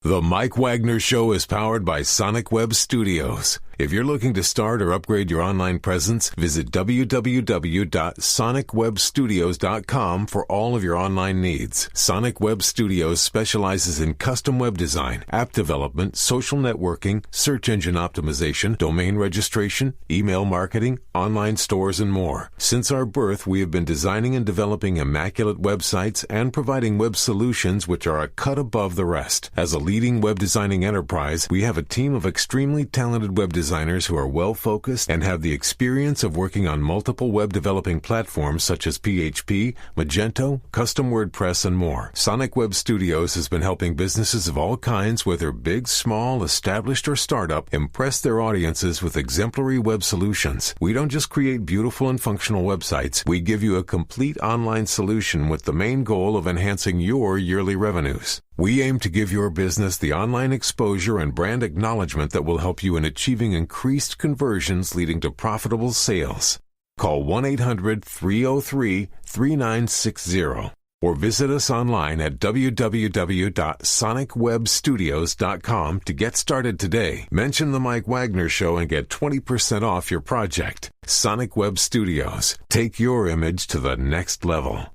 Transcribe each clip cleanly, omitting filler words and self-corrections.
The Mike Wagner Show is powered by Sonic Web Studios. If you're looking to start or upgrade your online presence, visit www.sonicwebstudios.com for all of your online needs. Sonic Web Studios specializes in custom web design, app development, social networking, search engine optimization, domain registration, email marketing, online stores, and more. Since our birth, we have been designing and developing immaculate websites and providing web solutions which are a cut above the rest. As a leading web designing enterprise, we have a team of extremely talented web designers who are well-focused and have the experience of working on multiple web developing platforms such as PHP, Magento, custom WordPress, and more. Sonic Web Studios has been helping businesses of all kinds, whether big, small, established, or startup, impress their audiences with exemplary web solutions. We don't just create beautiful and functional websites. We give you a complete online solution with the main goal of enhancing your yearly revenues. We aim to give your business the online exposure and brand acknowledgement that will help you in achieving increased conversions leading to profitable sales. Call 1-800-303-3960 or visit us online at www.sonicwebstudios.com to get started today. Mention the Mike Wagner Show and get 20% off your project. Sonic Web Studios. Take your image to the next level.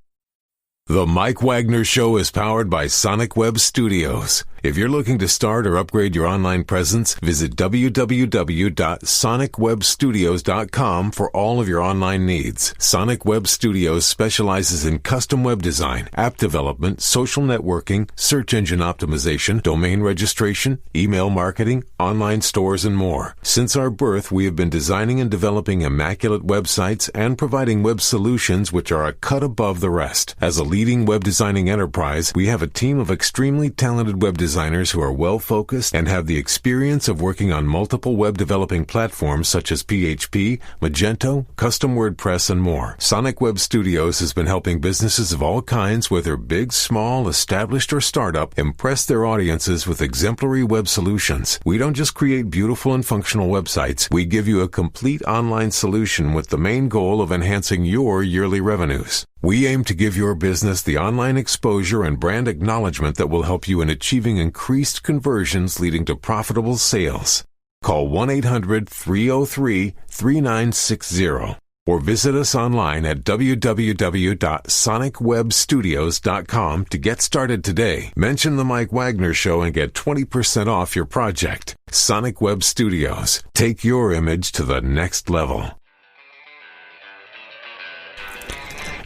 The Mike Wagner Show is powered by Sonic Web Studios. If you're looking to start or upgrade your online presence, visit www.sonicwebstudios.com for all of your online needs. Sonic Web Studios specializes in custom web design, app development, social networking, search engine optimization, domain registration, email marketing, online stores, and more. Since our birth, we have been designing and developing immaculate websites and providing web solutions which are a cut above the rest. As a leading web designing enterprise, we have a team of extremely talented web designers who are well-focused and have the experience of working on multiple web developing platforms such as PHP, Magento, custom WordPress, and more. Sonic Web Studios has been helping businesses of all kinds, whether big, small, established, or startup, impress their audiences with exemplary web solutions. We don't just create beautiful and functional websites. We give you a complete online solution with the main goal of enhancing your yearly revenues. We aim to give your business the online exposure and brand acknowledgement that will help you in achieving increased conversions leading to profitable sales. Call 1-800-303-3960 or visit us online at www.sonicwebstudios.com to get started today. Mention the Mike Wagner Show and get 20% off your project. Sonic Web Studios. Take your image to the next level.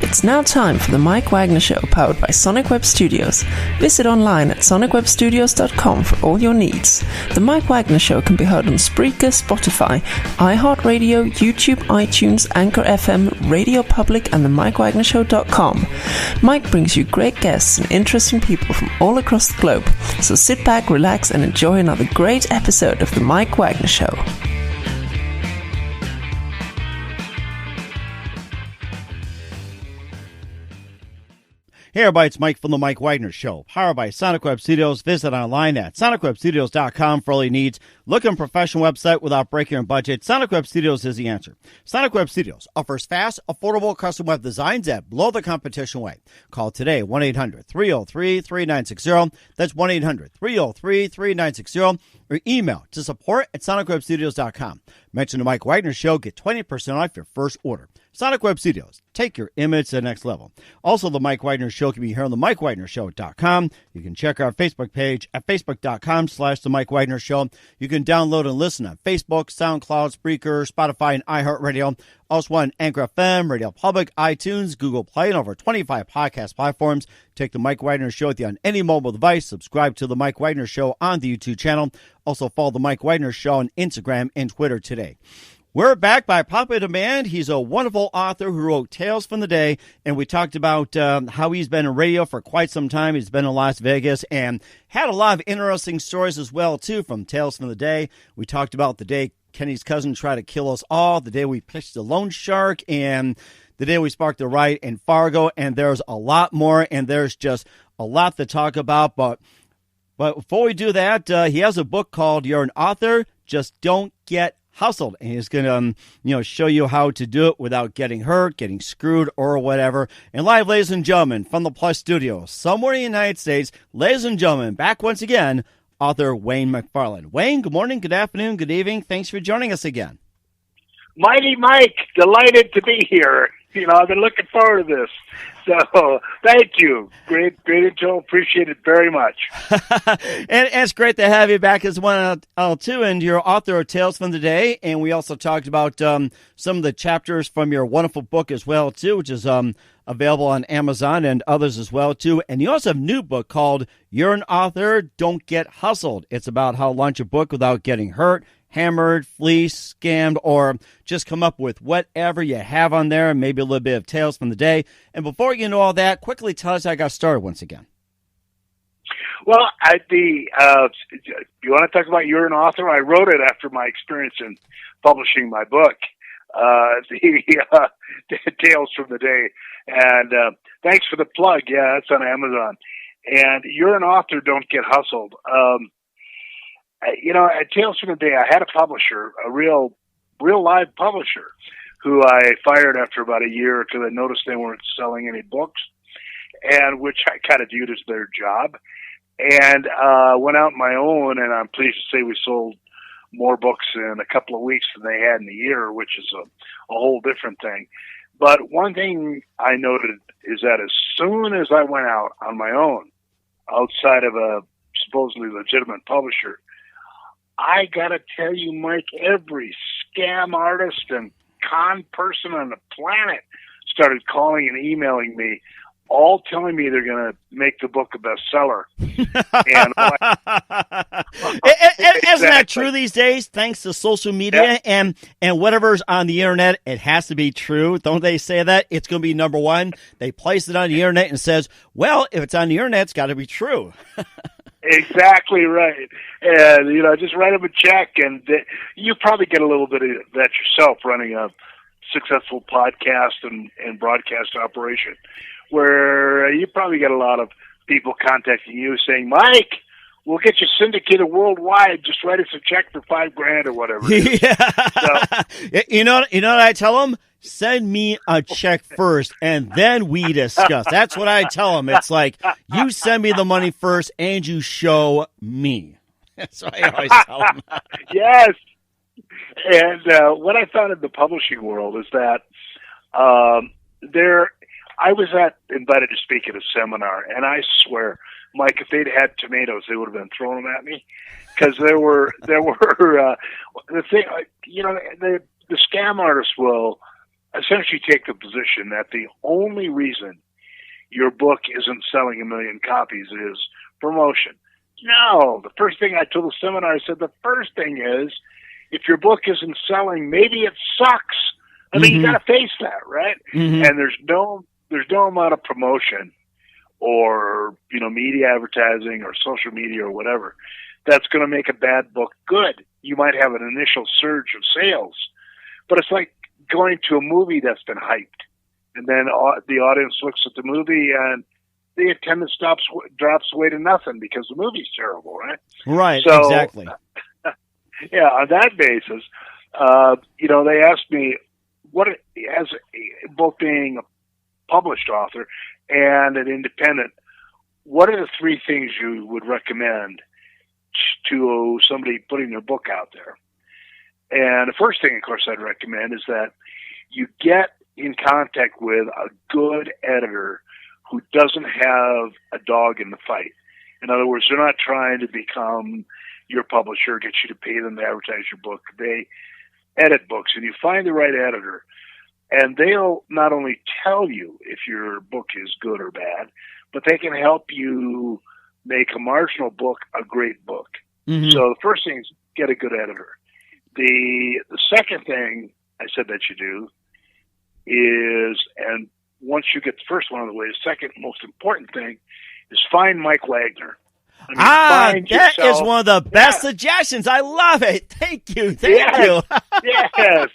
It's now time for the Mike Wagner Show, powered by Sonic Web Studios. Visit online at sonicwebstudios.com for all your needs. The Mike Wagner Show can be heard on Spreaker, Spotify, iHeartRadio, YouTube, iTunes, Anchor FM, Radio Public, and themikewagnershow.com. Mike brings you great guests and interesting people from all across the globe. So sit back, relax, and enjoy another great episode of the Mike Wagner Show. Hey everybody, it's Mike from the Mike Wagner Show, powered by Sonic Web Studios. Visit online at sonicwebstudios.com for all your needs. Look at a professional website without breaking your budget. Sonic Web Studios is the answer. Sonic Web Studios offers fast, affordable custom web designs that blow the competition away. Call today, 1-800-303-3960. That's 1-800-303-3960. Or email to support@sonicwebstudios.com. Mention the Mike Wagner Show, get 20% off your first order. Sonic Web Studios, take your image to the next level. Also, the Mike Wagner Show can be here on the MikeWagnerShow.com. You can check our Facebook page at Facebook.com/The Mike Wagner Show. You can download and listen on Facebook, SoundCloud, Spreaker, Spotify, and iHeartRadio. Also on Anchor FM, Radio Public, iTunes, Google Play, and over 25 podcast platforms. Take the Mike Wagner Show with you on any mobile device. Subscribe to the Mike Wagner Show on the YouTube channel. Also follow the Mike Wagner Show on Instagram and Twitter today. We're back by popular demand. He's a wonderful author who wrote Tales from the Day, and we talked about how he's been in radio for quite some time. He's been in Las Vegas and had a lot of interesting stories as well, too, from Tales from the Day. We talked about the day Kenny's cousin tried to kill us all, the day we pitched the loan shark, and the day we sparked the riot in Fargo, and there's a lot more, and there's just a lot to talk about. But before we do that, he has a book called You're an Author, Just Don't Get Hustled, and he's going to, show you how to do it without getting hurt, getting screwed, or whatever. And live, ladies and gentlemen, from the Plus Studio, somewhere in the United States, ladies and gentlemen, back once again, author Wayne McFarland. Wayne, good morning, good afternoon, good evening. Thanks for joining us again. Mighty Mike, delighted to be here. I've been looking forward to this. So, thank you. Great intro. Appreciate it very much. And it's great to have you back as one too. And you're author of Tales from the Day. And we also talked about some of the chapters from your wonderful book as well, too, which is available on Amazon and others as well, too. And you also have a new book called You're an Author, Don't Get Hustled. It's about how to launch a book without getting hurt, hammered, fleeced, scammed, or just come up with whatever you have on there, and maybe a little bit of Tales from the Day. And before you know all that, quickly tell us how I got started once again. Well, you want to talk about You're an Author? I wrote it after my experience in publishing my book, Tales from the Day. And thanks for the plug. Yeah, it's on Amazon. And You're an Author, Don't Get Hustled. At Tales from the Day, I had a publisher, a real live publisher, who I fired after about a year because I noticed they weren't selling any books, and which I kind of viewed as their job. And went out on my own, and I'm pleased to say we sold more books in a couple of weeks than they had in a year, which is a whole different thing. But one thing I noted is that as soon as I went out on my own, outside of a supposedly legitimate publisher, I gotta tell you, Mike, every scam artist and con person on the planet started calling and emailing me, all telling me they're gonna make the book a bestseller. And isn't that true these days? Thanks to social media and whatever's on the internet, it has to be true. Don't they say that? It's going to be number one. They place it on the internet and says, well, if it's on the internet, it's got to be true. Exactly right. And, just write them a check, and you probably get a little bit of that yourself running a successful podcast and broadcast operation, where you probably get a lot of people contacting you saying, Mike, we'll get you syndicated worldwide. Just write us a check for $5,000 or whatever. Yeah. So, you know what I tell them? Send me a check first, and then we discuss. That's what I tell them. It's like, you send me the money first, and you show me. That's what I always tell them. Yes. And what I found in the publishing world is that I was invited to speak at a seminar, and I swear, Mike, if they'd had tomatoes, they would have been throwing them at me, because there were the thing, the scam artists will essentially take the position that the only reason your book isn't selling 1 million copies is promotion. No, the first thing I told the seminar, I said, the first thing is, if your book isn't selling, maybe it sucks. I mean, you got to face that, right? Mm-hmm. And there's no amount of promotion or, media advertising or social media or whatever that's going to make a bad book good. You might have an initial surge of sales, but it's like going to a movie that's been hyped, and then the audience looks at the movie and the attendance drops away to nothing because the movie's terrible, right? Right, so, exactly. Yeah, on that basis, they asked me, as both being a published author and an independent, what are the 3 things you would recommend to somebody putting their book out there? And the first thing, of course, I'd recommend is that you get in contact with a good editor who doesn't have a dog in the fight. In other words, they're not trying to become your publisher, get you to pay them to advertise your book. They edit books, and you find the right editor, and they'll not only tell you if your book is good or bad, but they can help you make a marginal book a great book. Mm-hmm. So the first thing is get a good editor. The second thing I said that you do is, and once you get the first one out of the way, the second most important thing is find Mike Wagner. That is one of the best suggestions. I love it. Thank you. Thank you. Yes.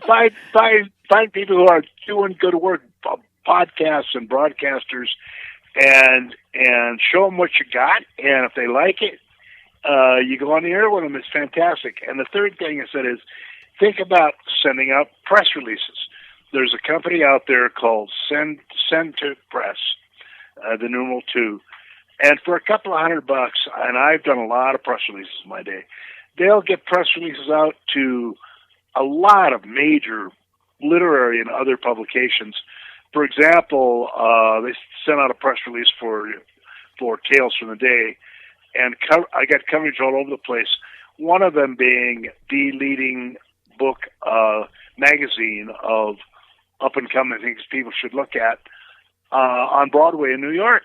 Find people who are doing good work, podcasts and broadcasters, and show them what you got. And if they like it, you go on the air with them. It's fantastic. And the third thing I said is, think about sending out press releases. There's a company out there called Send to Press, the numeral 2. And for a couple of $100, and I've done a lot of press releases in my day, they'll get press releases out to a lot of major literary and other publications. For example, they sent out a press release for Tales from the Day, and I got coverage all over the place. One of them being the leading book magazine of up-and-coming things people should look at on Broadway in New York.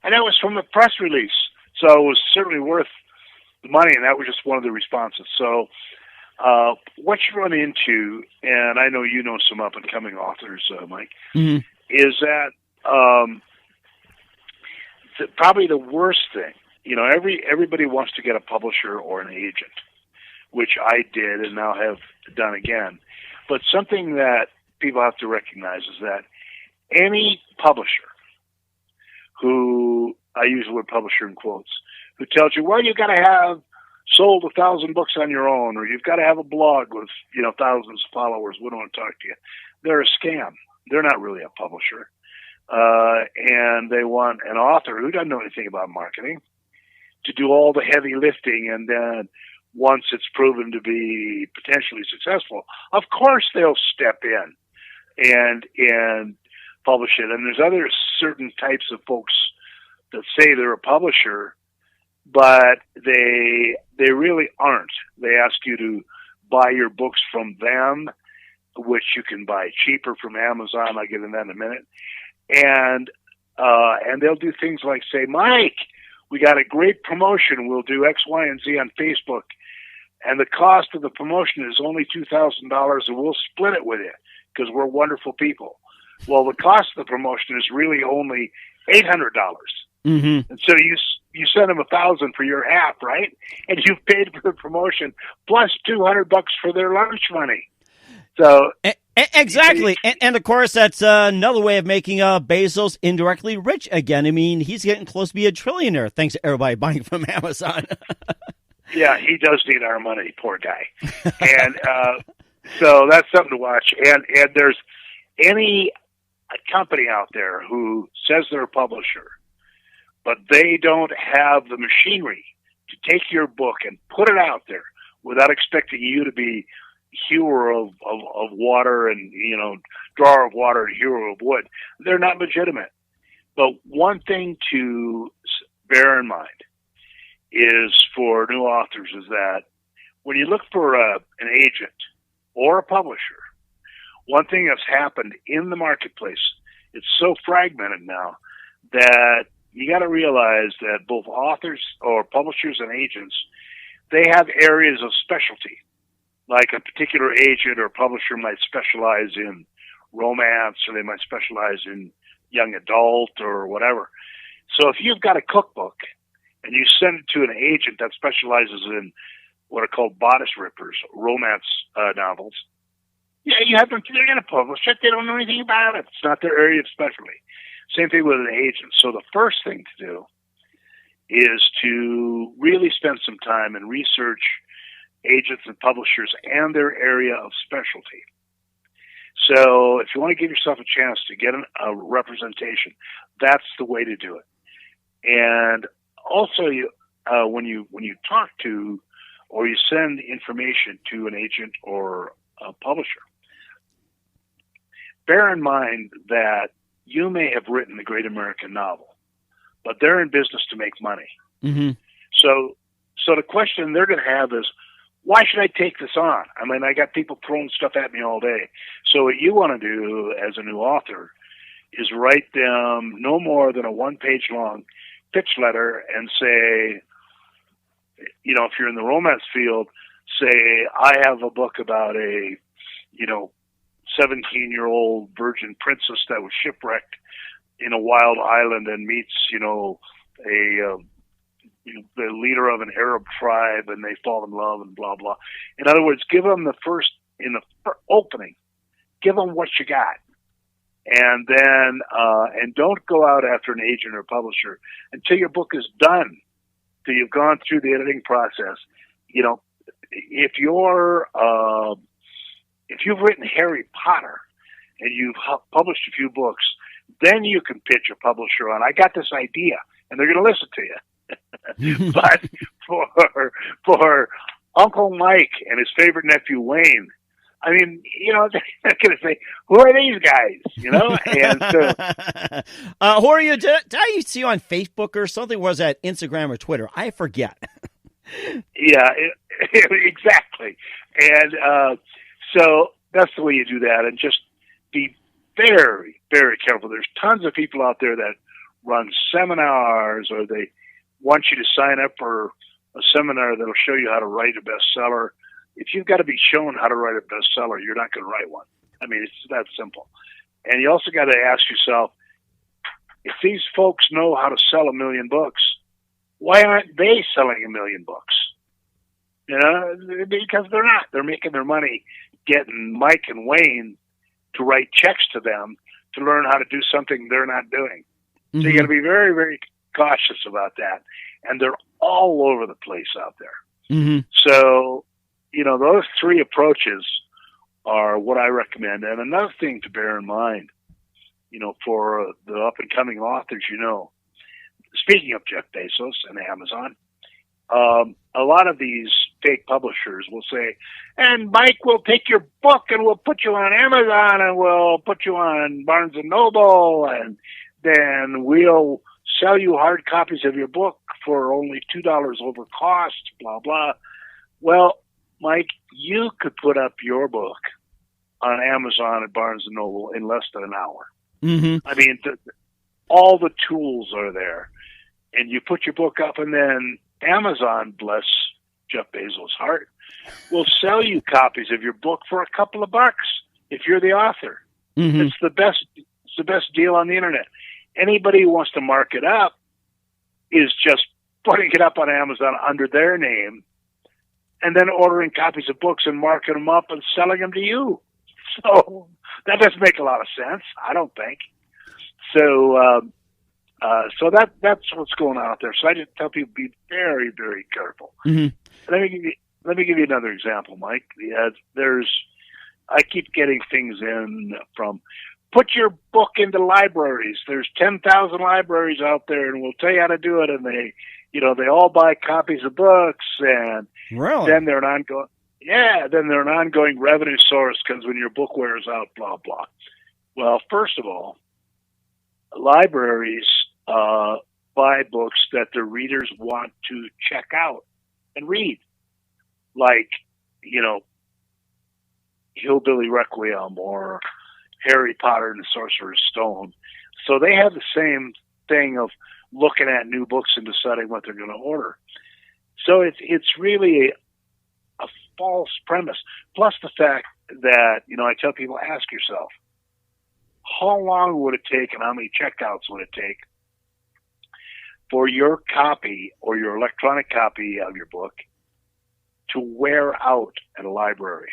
And that was from a press release. So it was certainly worth the money, and that was just one of the responses. So what you run into, and I know you know some up-and-coming authors, Mike, is that probably the worst thing, everybody wants to get a publisher or an agent, which I did and now have done again. But something that people have to recognize is that any publisher who, I use the word publisher in quotes, who tells you, well, you've got to have sold 1,000 books on your own, or you've got to have a blog with, thousands of followers, we don't want to talk to you. They're a scam. They're not really a publisher. And they want an author who doesn't know anything about marketing to do all the heavy lifting, and then once it's proven to be potentially successful, of course they'll step in and publish it. And there's other certain types of folks that say they're a publisher, but they really aren't. They ask you to buy your books from them, which you can buy cheaper from Amazon. I'll get into that in a minute. And they'll do things like say, Mike, we got a great promotion. We'll do X, Y, and Z on Facebook. And the cost of the promotion is only $2,000, and we'll split it with you because we're wonderful people. Well, the cost of the promotion is really only $800. Mm-hmm. And so you send them $1,000 for your half, right? And you've paid for the promotion plus $200 for their lunch money. So exactly, and of course that's another way of making Bezos indirectly rich again. I mean, he's getting close to be a trillionaire thanks to everybody buying from Amazon. Yeah, he does need our money, poor guy. And so that's something to watch. And there's any company out there who says they're a publisher, but they don't have the machinery to take your book and put it out there without expecting you to be hewer of water and, drawer of water and hewer of wood. They're not legitimate. But one thing to bear in mind is for new authors is that when you look for an agent or a publisher, one thing that's happened in the marketplace, it's so fragmented now that you got to realize that both authors or publishers and agents, they have areas of specialty. Like a particular agent or publisher might specialize in romance, or they might specialize in young adult or whatever. So if you've got a cookbook and you send it to an agent that specializes in what are called bodice rippers, romance novels, you have them, they're going to publish it. They don't know anything about it. It's not their area of specialty. Same thing with an agent. So the first thing to do is to really spend some time and research agents and publishers and their area of specialty. So if you want to give yourself a chance to get a representation, that's the way to do it. And also, when you talk to or you send information to an agent or a publisher, bear in mind that you may have written the great American novel, but they're in business to make money. Mm-hmm. So the question they're going to have is, why should I take this on? I mean, I got people throwing stuff at me all day. So what you want to do as a new author is write them no more than a one-page long pitch letter and say, if you're in the romance field, say, I have a book about a, 17-year-old virgin princess that was shipwrecked in a wild island and meets, the leader of an Arab tribe, and they fall in love and blah, blah. In other words, give them in the opening, give them what you got. And then, and don't go out after an agent or publisher until your book is done, till you've gone through the editing process. If you've written Harry Potter and you've published a few books, then you can pitch a publisher on, I got this idea. and they're going to listen to you. But for Uncle Mike and his favorite nephew Wayne, I mean, they're going to say, "Who are these guys?" And so, who are you? Did I see you on Facebook or something? Or was that Instagram or Twitter? I forget. Yeah, exactly. And so that's the way you do that, and just be very, very careful. There's tons of people out there that run seminars, or they want you to sign up for a seminar that'll show you how to write a bestseller. If you've got to be shown how to write a bestseller, you're not going to write one. I mean, it's that simple. And you also got to ask yourself, if these folks know how to sell 1 million books, why aren't they selling 1 million books? Because they're not. They're making their money getting Mike and Wayne to write checks to them to learn how to do something they're not doing. Mm-hmm. So you got to be very, very cautious about that. And they're all over the place out there. Mm-hmm. So, those three approaches are what I recommend. And another thing to bear in mind, for the up-and-coming authors, speaking of Jeff Bezos and Amazon, a lot of these fake publishers will say, and Mike, we'll take your book and we'll put you on Amazon and we'll put you on Barnes & Noble, and then we'll sell you hard copies of your book for only $2 over cost, blah, blah. Well, Mike, you could put up your book on Amazon and Barnes & Noble in less than an hour. Mm-hmm. I mean, all the tools are there. And you put your book up, and then Amazon, bless Jeff Bezos' heart, will sell you copies of your book for a couple of bucks if you're the author. Mm-hmm. It's the best deal on the internet. Anybody who wants to mark it up is just putting it up on Amazon under their name and then ordering copies of books and marking them up and selling them to you. So that doesn't make a lot of sense, I don't think. So that's what's going on out there. So I just tell people, be very, very careful. Mm-hmm. Let me give you another example, Mike. I keep getting things in from, put your book into libraries. There's 10,000 libraries out there, and we'll tell you how to do it. And they all buy copies of books, and really? then they're an ongoing revenue source because when your book wears out, blah, blah. Well, first of all, libraries buy books that their readers want to check out and read, like, Hillbilly Requiem or Harry Potter and the Sorcerer's Stone. So they have the same thing of looking at new books and deciding what they're going to order. So it's really a false premise. Plus the fact that, I tell people, ask yourself, how long would it take and how many checkouts would it take for your copy or your electronic copy of your book to wear out at a library?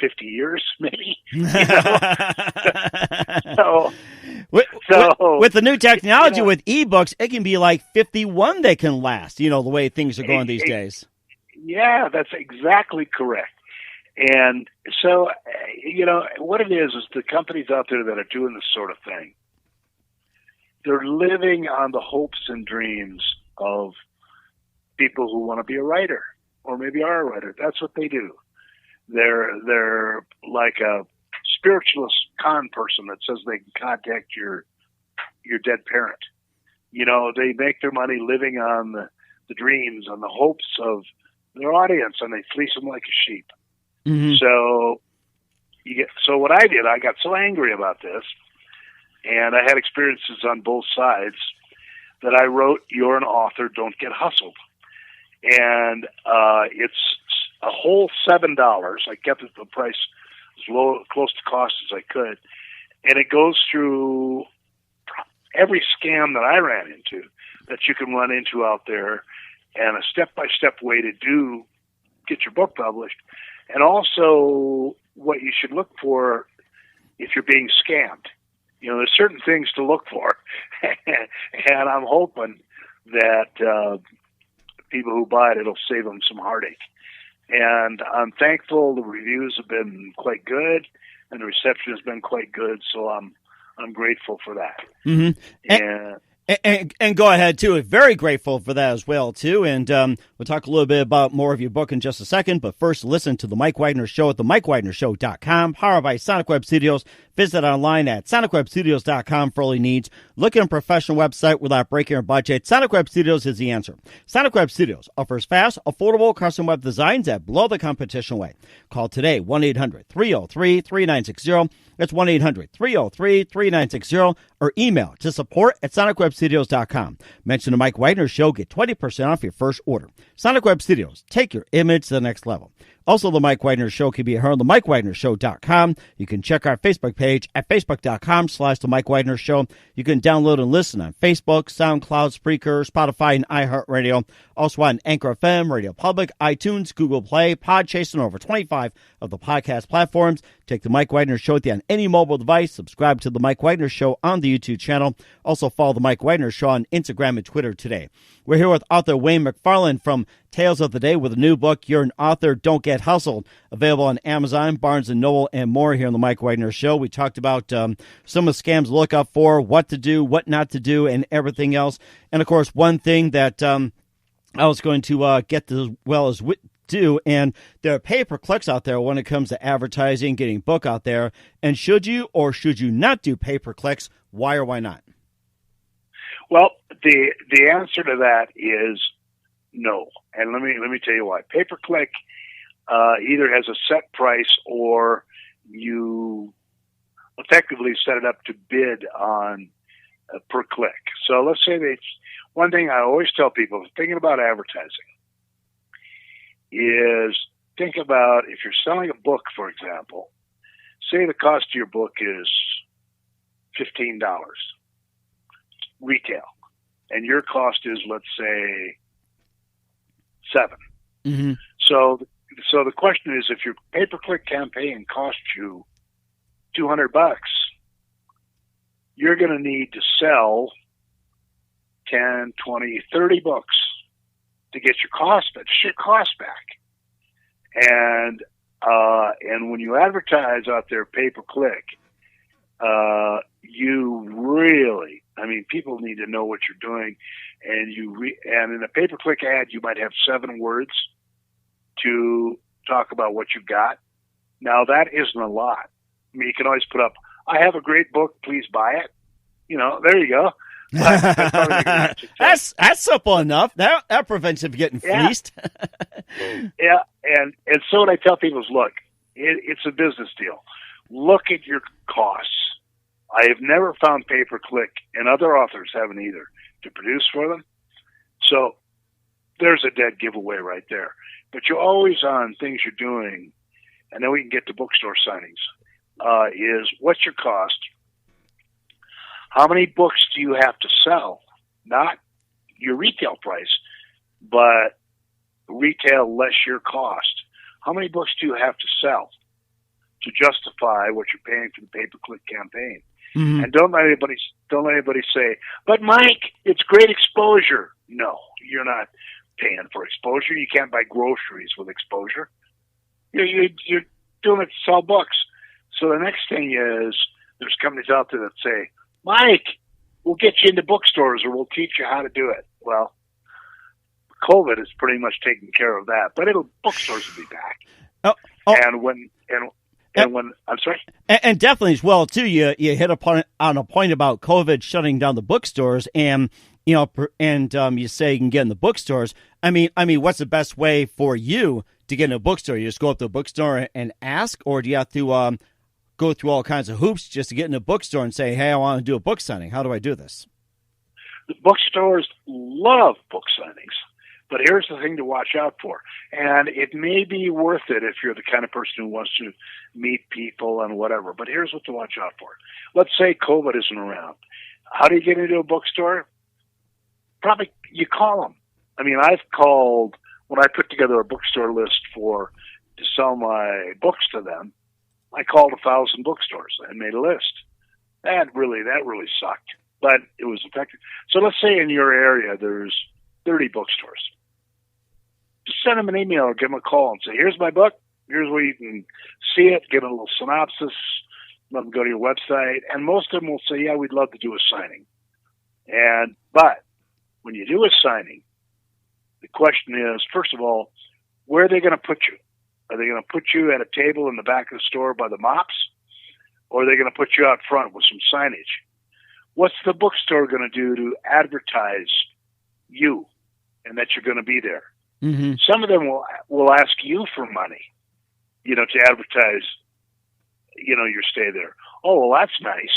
50 years, maybe. So with the new technology, with ebooks, it can be like 51 they can last, the way things are going these days. Yeah, that's exactly correct. And so, what it is the companies out there that are doing this sort of thing, they're living on the hopes and dreams of people who want to be a writer or maybe are a writer. That's what they do. They're like a spiritualist con person that says they can contact your dead parent. They make their money living on the dreams and the hopes of their audience, and they fleece them like a sheep. Mm-hmm. So what I did, I got so angry about this, and I had experiences on both sides, that I wrote, "You're an author, don't get hustled." And it's a whole $7. I kept the price as close to cost as I could. And it goes through every scam that I ran into that you can run into out there, and a step-by-step way to get your book published. And also what you should look for if you're being scammed. There's certain things to look for. And I'm hoping that people who buy it'll save them some heartache. And I'm thankful the reviews have been quite good, and the reception has been quite good. So I'm grateful for that. Mm-hmm. And go ahead, too. Very grateful for that as well, too. And we'll talk a little bit about more of your book in just a second. But first, listen to The Mike Wagner Show at themikewagnershow.com, powered by Sonic Web Studios. Visit online at sonicwebstudios.com for all your needs. Look at a professional website without breaking your budget. Sonic Web Studios is the answer. Sonic Web Studios offers fast, affordable custom web designs that blow the competition away. Call today, 1-800-303-3960. That's 1-800-303-3960. Or email to support@sonicwebstudios.com. Mention the Mike Wagner Show. Get 20% off your first order. Sonic Web Studios. Take your image to the next level. Also, the Mike Wagner Show can be heard on themikewagnershow.com. You can check our Facebook page at facebook.com/The Mike Wagner Show. You can download and listen on Facebook, SoundCloud, Spreaker, Spotify, and iHeartRadio. Also on Anchor FM, Radio Public, iTunes, Google Play, Podchaser, and over 25 of the podcast platforms. Take the Mike Wagner Show with you on any mobile device. Subscribe to the Mike Wagner Show on the YouTube channel. Also follow the Mike Wagner Show on Instagram and Twitter today. We're here with author Wayne McFarland from Tales of the Day with a new book, You're an Author, Don't Get Hustled, available on Amazon, Barnes & Noble, and more here on the Mike Wagner Show. We talked about some of the scams to look up for, what to do, what not to do, and everything else. And, of course, one thing that I was going to get as well as do, and there are pay-per-clicks out there when it comes to advertising, getting book out there. And should you or should you not do pay-per-clicks? Why or why not? Well, the answer to that is no, and let me tell you why. Pay-per-click either has a set price or you effectively set it up to bid on per click. So let's say one thing I always tell people thinking about advertising is think about if you're selling a book, for example. Say the cost of your book is $15 retail, and your cost is, let's say, $7. Mm-hmm. So the question is, if your pay-per-click campaign costs you $200, you're going to need to sell 10, 20, 30 books to get your cost back. And when you advertise out there pay-per-click, you really, people need to know what you're doing, and and in a pay-per-click ad, you might have 7 words to talk about what you've got. Now that isn't a lot. You can always put up, "I have a great book, please buy it." There you go. That's simple enough. That prevents you from getting fleeced. Yeah, and so what I tell people is, look, it's a business deal. Look at your costs. I have never found pay-per-click, and other authors haven't either, to produce for them. So there's a dead giveaway right there. But you're always on things you're doing, and then we can get to bookstore signings, is what's your cost? How many books do you have to sell? Not your retail price, but retail less your cost. How many books do you have to sell to justify what you're paying for the pay-per-click campaign? Mm-hmm. And don't let anybody say, "But Mike, it's great exposure." No, you're not paying for exposure. You can't buy groceries with exposure. You're doing it to sell books. So the next thing is there's companies out there that say, "Mike, we'll get you into bookstores or we'll teach you how to do it." Well, COVID is pretty much taking care of that, but bookstores will be back. And when I'm sorry, and definitely as well too, you hit on a point about COVID shutting down the bookstores, and you say you can get in the bookstores. I mean, what's the best way for you to get in a bookstore? You just go up to a bookstore and ask, or do you have to go through all kinds of hoops just to get in a bookstore and say, "Hey, I want to do a book signing. How do I do this?" The bookstores love book signings. But here's the thing to watch out for. And it may be worth it if you're the kind of person who wants to meet people and whatever. But here's what to watch out for. Let's say COVID isn't around. How do you get into a bookstore? Probably you call them. I've called, when I put together a bookstore list to sell my books to them, I called 1,000 bookstores and made a list. That really sucked, but it was effective. So let's say in your area there's 30 bookstores. Just send them an email or give them a call and say, "Here's my book. Here's where you can see it." Give them a little synopsis. Let them go to your website. And most of them will say, "Yeah, we'd love to do a signing." But when you do a signing, the question is, first of all, where are they going to put you? Are they going to put you at a table in the back of the store by the mops? Or are they going to put you out front with some signage? What's the bookstore going to do to advertise you and that you're going to be there? Mm-hmm. Some of them will ask you for money, to advertise, your stay there. Oh, well, that's nice.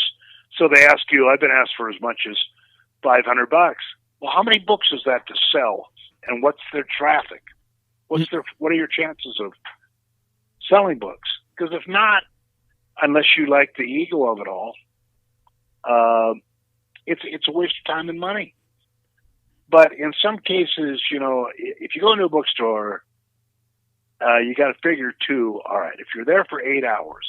So they ask you, I've been asked for as much as $500. Well, how many books is that to sell? And what's their traffic? What are your chances of selling books? Because if not, unless you like the ego of it all, it's a waste of time and money. But in some cases, if you go into a bookstore, you got to figure too, all right, if you're there for 8 hours,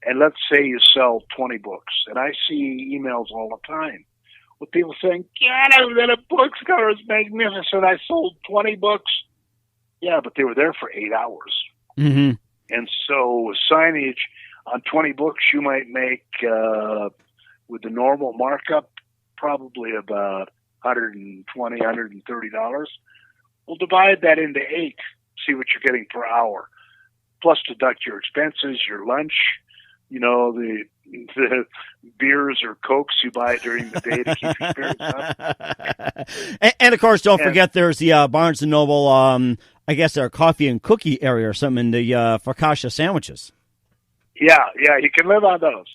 and let's say you sell 20 books, and I see emails all the time with people saying, God, I was at a bookstore, it was magnificent, I sold 20 books. Yeah, but they were there for 8 hours. Mm-hmm. And so with signage on 20 books, you might make, with the normal markup, probably about $120, $130. We'll divide that into 8, see what you're getting per hour, plus deduct your expenses, your lunch, the beers or Cokes you buy during the day to keep your spirits up. And of course, don't forget there's the Barnes & Noble, I guess their coffee and cookie area or something in the focaccia sandwiches. Yeah, you can live on those.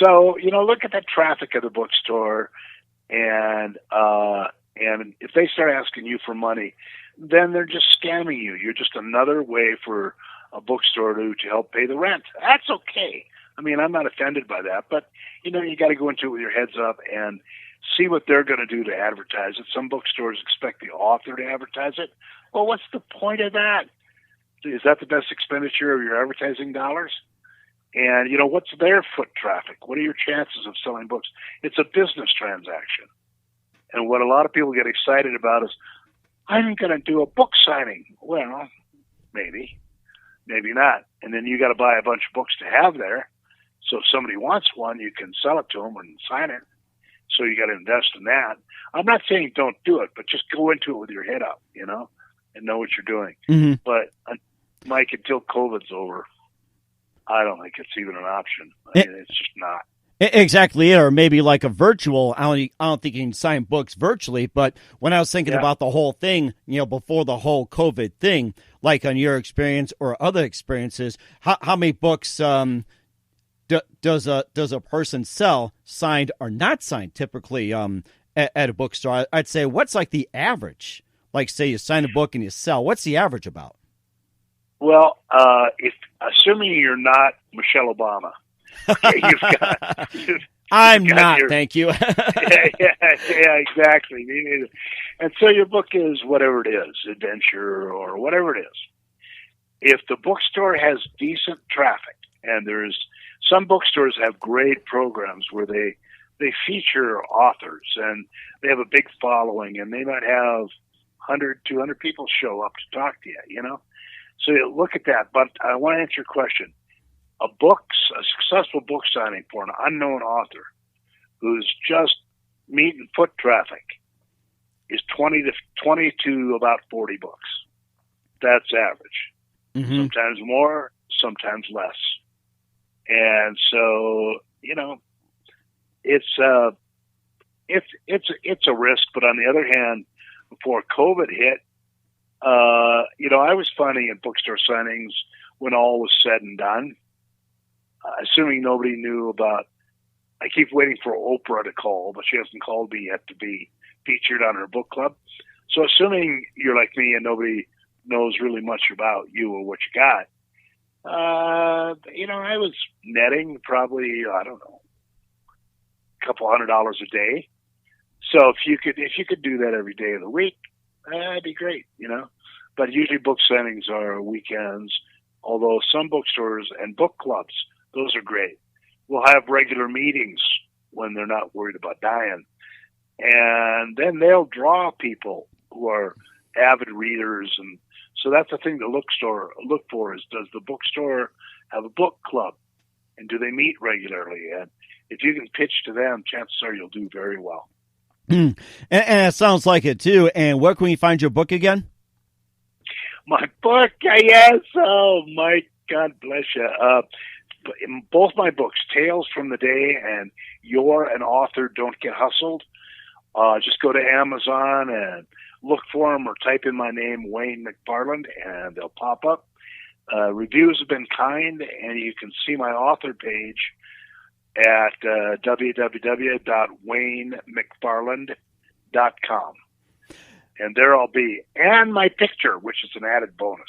So, look at the traffic of the bookstore, and if they start asking you for money, then they're just scamming you. You're just another way for a bookstore to help pay the rent. That's okay. I mean, I'm not offended by that, but, you got to go into it with your heads up and see what they're going to do to advertise it. Some bookstores expect the author to advertise it. Well, what's the point of that? Is that the best expenditure of your advertising dollars? And, what's their foot traffic? What are your chances of selling books? It's a business transaction. And what a lot of people get excited about is, I'm going to do a book signing. Well, maybe not. And then you got to buy a bunch of books to have there. So if somebody wants one, you can sell it to them and sign it. So you got to invest in that. I'm not saying don't do it, but just go into it with your head up, and know what you're doing. Mm-hmm. But, Mike, until COVID's over, I don't think it's even an option. I mean, it's just not. Exactly, or maybe like a virtual. I don't think you can sign books virtually, but when I was thinking about the whole thing, before the whole COVID thing, like on your experience or other experiences, how many books does a person sell, signed or not signed, typically at a bookstore? I'd say, what's like the average? Like, say you sign a book and you sell, what's the average about? Well, if assuming you're not Michelle Obama. I'm not, thank you. yeah, exactly. And so your book is whatever it is, adventure or whatever it is. If the bookstore has decent traffic, and there's some bookstores have great programs where they feature authors and they have a big following, and they might have 100, 200 people show up to talk to you, So you look at that. But I want to answer your question. A successful book signing for an unknown author who's just meeting foot traffic is 20 to about 40 books. That's average. Mm-hmm. Sometimes more, sometimes less. And so, it's a risk. But on the other hand, before COVID hit, I was finding in bookstore signings when all was said and done, assuming nobody knew about, I keep waiting for Oprah to call, but she hasn't called me yet to be featured on her book club. So assuming you're like me and nobody knows really much about you or what you got, I was netting probably, I don't know, a couple $100 a day. So if you could do that every day of the week, that'd be great, But usually book signings are weekends, although some bookstores and book clubs, those are great. We'll have regular meetings when they're not worried about dying. And then they'll draw people who are avid readers. And so that's the thing the look for is, does the bookstore have a book club? And do they meet regularly? And if you can pitch to them, chances are you'll do very well. And it sounds like it, too. And where can we find your book again? My book, yes. Oh, Mike, God bless you. In both my books, Tales from the Day and You're an Author, Don't Get Hustled, just go to Amazon and look for them or type in my name, Wayne McFarland, and they'll pop up. Reviews have been kind, and you can see my author page at www.waynemcfarland.com. And there I'll be. And my picture, which is an added bonus.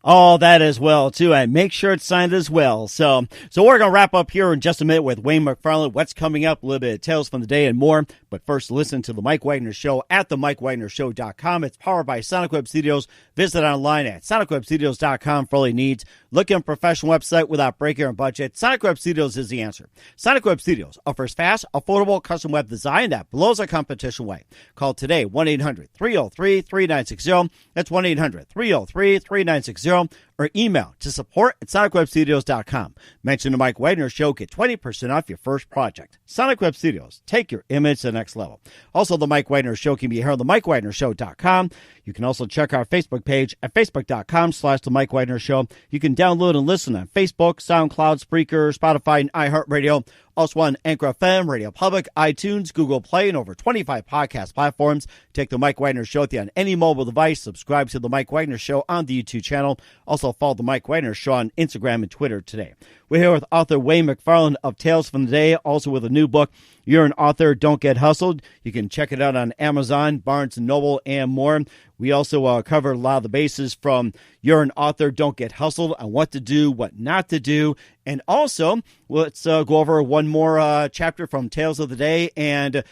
Oh, that as well, too. And make sure it's signed as well. So we're going to wrap up here in just a minute with Wayne McFarland, what's coming up, a little bit of Tales from the Day and more. But first, listen to The Mike Wagner Show at themikewagnershow.com. It's powered by Sonic Web Studios. Visit online at sonicwebstudios.com for all your needs. Looking at a professional website without breaking your budget? Sonic Web Studios is the answer. Sonic Web Studios offers fast, affordable custom web design that blows the competition away. Call today, 1-800-303-3960. That's 1-800-303-3960. Or email to support@sonicwebstudios.com. Mention the Mike Wagner Show. Get 20% off your first project. Sonic Web Studios. Take your image to the next level. Also, the Mike Wagner Show can be heard on the MikeWagnerShow.com. You can also check our Facebook page at Facebook.com/The Mike Wagner Show. You can download and listen on Facebook, SoundCloud, Spreaker, Spotify, and iHeartRadio. Also on Anchor FM, Radio Public, iTunes, Google Play, and over 25 podcast platforms. Take The Mike Wagner Show with you on any mobile device. Subscribe to The Mike Wagner Show on the YouTube channel. Also follow The Mike Wagner Show on Instagram and Twitter today. We're here with author Wayne McFarland of Tales from the Day, also with a new book, You're an Author, Don't Get Hustled. You can check it out on Amazon, Barnes & Noble, and more. We also cover a lot of the bases from You're an Author, Don't Get Hustled, on what to do, what not to do. And also, let's go over one more chapter from Tales of the Day, and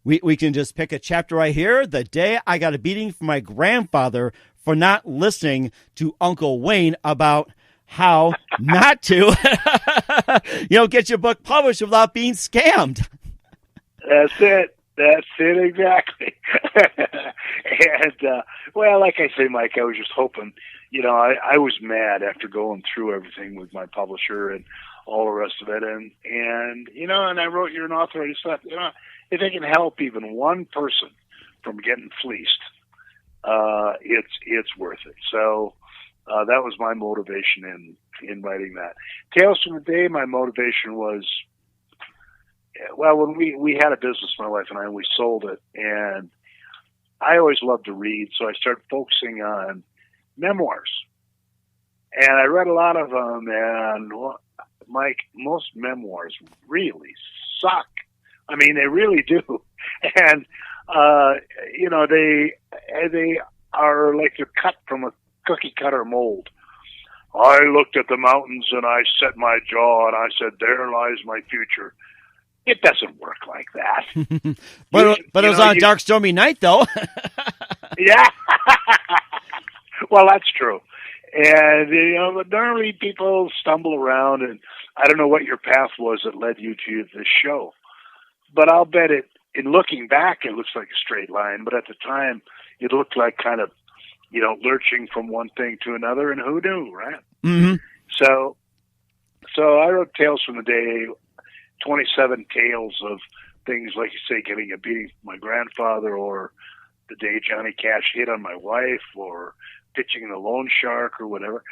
we can just pick a chapter right here. The day I got a beating from my grandfather for not listening to Uncle Wayne about how not to, get your book published without being scammed. That's it. That's it, exactly. And, like I say, Mike, I was just hoping, I was mad after going through everything with my publisher and all the rest of it. And I wrote You're an Author. I just thought, if I can help even one person from getting fleeced, it's worth it. So, that was my motivation in writing that. Tales from the Day, my motivation was, when we had a business, my wife and I, and we sold it, and I always loved to read, so I started focusing on memoirs. And I read a lot of them, and Mike, most memoirs really suck. I mean, they really do. And, they are like they're cut from a cookie cutter mold. I looked at the mountains and I set my jaw and I said, there lies my future. It doesn't work like that. But it was on a dark, stormy night, though. Yeah. Well, that's true. And, but normally people stumble around, and I don't know what your path was that led you to this show. But I'll bet in looking back, it looks like a straight line. But at the time, it looked like kind of, lurching from one thing to another, and who knew, right? Mm-hmm. So I wrote Tales from the Day, 27 tales of things, like you say, getting a beating from my grandfather, or the day Johnny Cash hit on my wife, or pitching the loan shark, or whatever.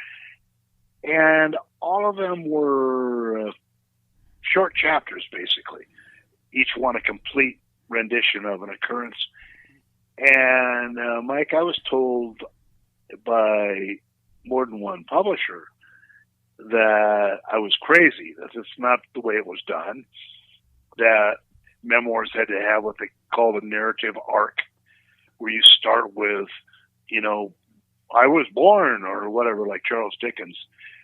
And all of them were short chapters, basically. Each one a complete rendition of an occurrence. And, Mike, I was told by more than one publisher that I was crazy, that it's not the way it was done, that memoirs had to have what they call the narrative arc, where you start with, I was born, or whatever, like Charles Dickens,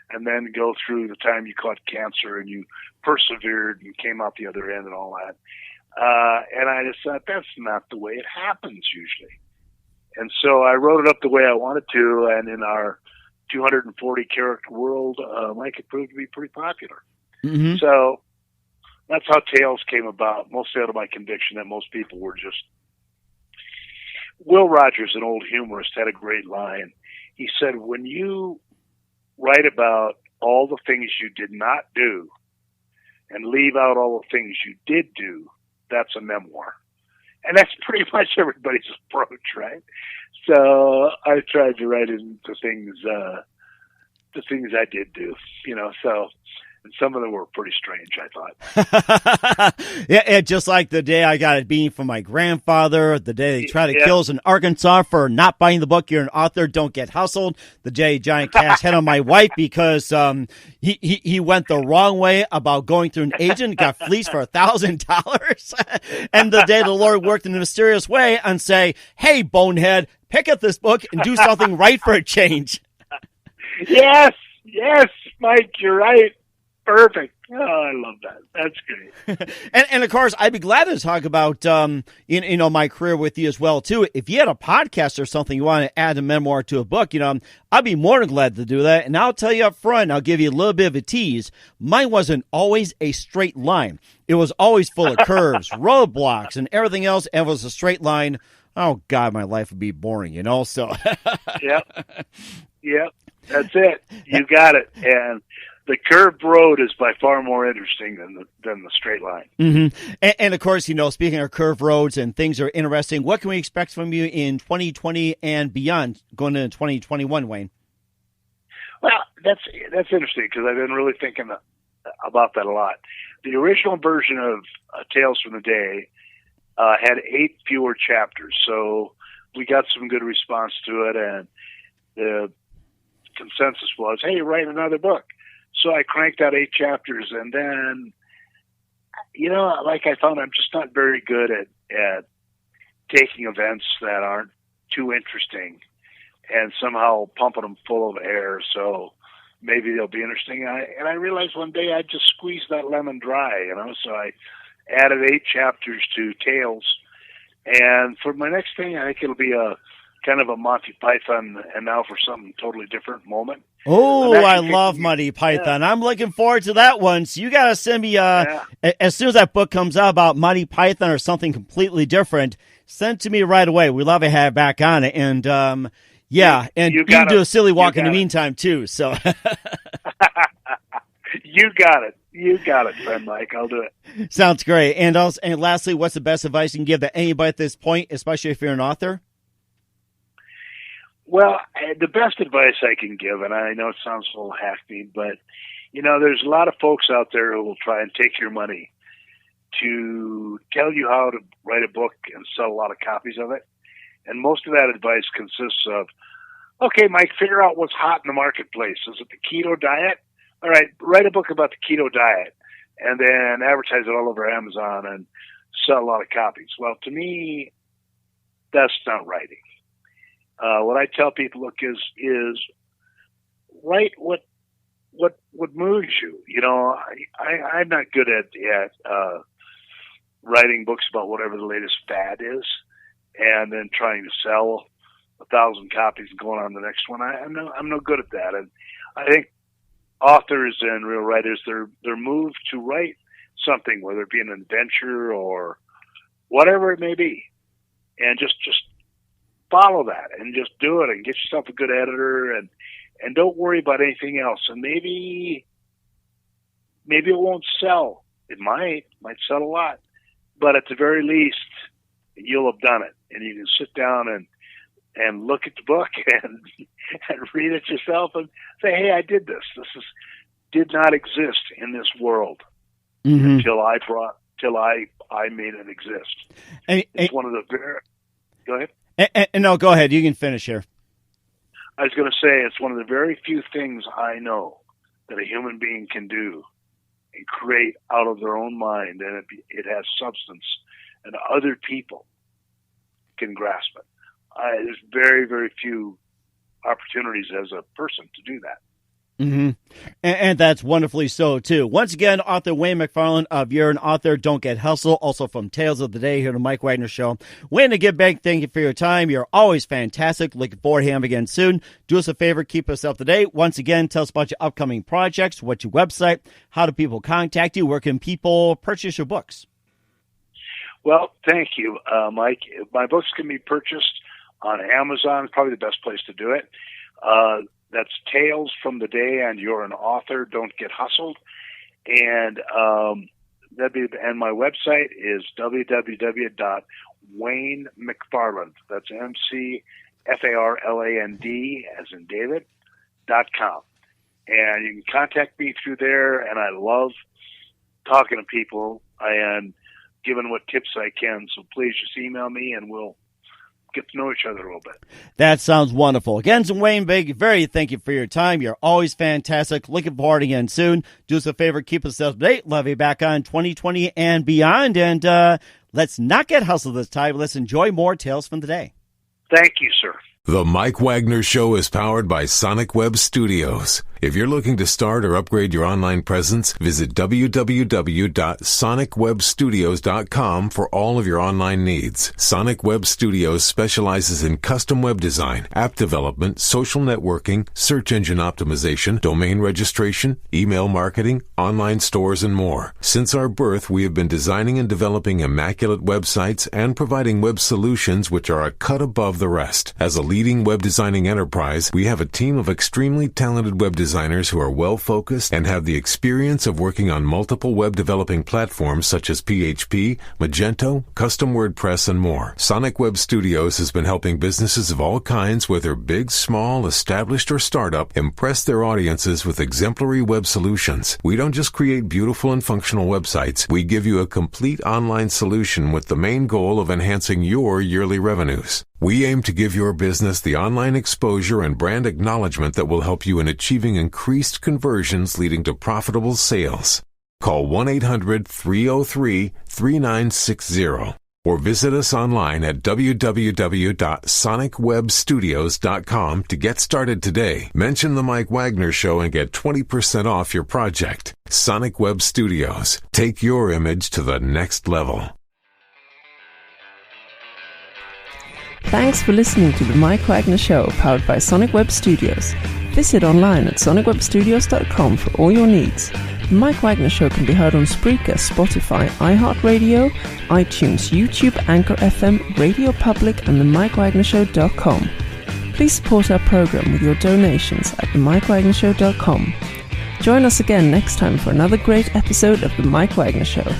and then go through the time you caught cancer and you persevered and came out the other end and all that. And I just thought, that's not the way it happens usually. And so I wrote it up the way I wanted to, and in our 240 character world, Mike, it proved to be pretty popular. Mm-hmm. So that's how Tales came about, mostly out of my conviction that most people were just... Will Rogers, an old humorist, had a great line. He said, when you write about all the things you did not do and leave out all the things you did do, that's a memoir. And that's pretty much everybody's approach, right? So I tried to write into things, the things I did do, so, and some of them were pretty strange, I thought. Yeah, just like the day I got a beating from my grandfather, the day they tried to kill us in Arkansas for not buying the book, You're an Author, Don't Get Hustled, the day giant cast head on my wife because he went the wrong way about going through an agent, got fleeced for $1,000, and the day the Lord worked in a mysterious way and say, hey, bonehead, pick up this book and do something right for a change. Yes, Mike, you're right. Perfect. Oh, I love that. That's great. and of course, I'd be glad to talk about my career with you as well too. If you had a podcast or something you want to add a memoir to a book, I'd be more than glad to do that. And I'll tell you up front, I'll give you a little bit of a tease. Mine wasn't always a straight line. It was always full of curves, roadblocks, and everything else. And it was a straight line. Oh God, my life would be boring, So. Yep. That's it. You got it. And the curved road is by far more interesting than the straight line. Mm-hmm. And of course, speaking of curved roads and things are interesting, what can we expect from you in 2020 and beyond, going into 2021, Wayne? Well, that's interesting because I've been really thinking about that a lot. The original version of Tales from the Day had 8 fewer chapters, so we got some good response to it, and the consensus was, hey, write another book. So I cranked out 8 chapters, and then, I found I'm just not very good at taking events that aren't too interesting and somehow pumping them full of air so maybe they'll be interesting. And I realized one day I just squeezed that lemon dry, so I added 8 chapters to Tales. And for my next thing, I think it'll be a kind of a Monty Python and now for something totally different moment. Oh, I love Monty Python. Yeah. I'm looking forward to that one. So you got to send me, as soon as that book comes out about Monty Python or something completely different, send it to me right away. We'd love to have back on it. And, and you can do a silly walk in the meantime, too. So You got it, friend Mike. I'll do it. Sounds great. And lastly, what's the best advice you can give to anybody at this point, especially if you're an author? Well, the best advice I can give, and I know it sounds a little hackneyed, but, there's a lot of folks out there who will try and take your money to tell you how to write a book and sell a lot of copies of it. And most of that advice consists of, okay, Mike, figure out what's hot in the marketplace. Is it the keto diet? All right, write a book about the keto diet and then advertise it all over Amazon and sell a lot of copies. Well, to me, that's not writing. What I tell people, look, is write what moves you. I'm not good at writing books about whatever the latest fad is, and then trying to sell 1,000 copies and going on to the next one. I'm no good at that, and I think authors and real writers, they're moved to write something, whether it be an adventure or whatever it may be, and just follow that and just do it and get yourself a good editor and don't worry about anything else. And maybe it won't sell. It might sell a lot, but at the very least, you'll have done it, and you can sit down and look at the book and read it yourself and say, hey, I did this. This did not exist in this world until I made it exist. It's one of the go ahead. No, go ahead. You can finish here. I was going to say it's one of the very few things I know that a human being can do and create out of their own mind, and it has substance, and other people can grasp it. There's very, very few opportunities as a person to do that. Mm-hmm. And that's wonderfully so, too. Once again, author Wayne McFarland of You're an Author, Don't Get Hustled, also from Tales of the Day here on the Mike Wagner Show. Wayne, a good big thank you for your time. You're always fantastic. Looking forward to having you again soon. Do us a favor, keep us up to date. Once again, tell us about your upcoming projects, what's your website, how do people contact you, where can people purchase your books? Well, thank you, Mike. My books can be purchased on Amazon, probably the best place to do it. That's Tales from the Day and You're an Author, Don't Get Hustled. And my website is www.waynemcfarland, Wayne McFarland. That's McFarland, as in David, .com. And you can contact me through there, and I love talking to people and giving what tips I can. So please just email me, and we'll get to know each other a little bit. That sounds wonderful. Again, Wayne, thank you for your time. You're always fantastic. Looking forward to again soon. Do us a favor, keep us up to date. Love you back on 2020 and beyond. And let's not get hustled this time. Let's enjoy more Tales from the Day. Thank you, sir. The Mike Wagner Show is powered by Sonic Web Studios. If you're looking to start or upgrade your online presence, visit www.sonicwebstudios.com for all of your online needs. Sonic Web Studios specializes in custom web design, app development, social networking, search engine optimization, domain registration, email marketing, online stores, and more. Since our birth, we have been designing and developing immaculate websites and providing web solutions which are a cut above the rest. As a leading web designing enterprise, we have a team of extremely talented web designers who are well-focused and have the experience of working on multiple web developing platforms such as PHP, Magento, custom WordPress, and more. Sonic Web Studios has been helping businesses of all kinds, whether big, small, established, or startup, impress their audiences with exemplary web solutions. We don't just create beautiful and functional websites. We give you a complete online solution with the main goal of enhancing your yearly revenues. We aim to give your business the online exposure and brand acknowledgement that will help you in achieving increased conversions leading to profitable sales. Call 1-800-303-3960 or visit us online at www.sonicwebstudios.com to get started today. Mention the Mike Wagner Show and get 20% off your project. Sonic Web Studios. Take your image to the next level. Thanks for listening to the Mike Wagner Show, powered by Sonic Web Studios. Visit online at sonicwebstudios.com for all your needs. The Mike Wagner Show can be heard on Spreaker, Spotify, iHeartRadio, iTunes, YouTube, Anchor FM, Radio Public, and themikewagnershow.com. Please support our program with your donations at themikewagnershow.com. Join us again next time for another great episode of The Mike Wagner Show.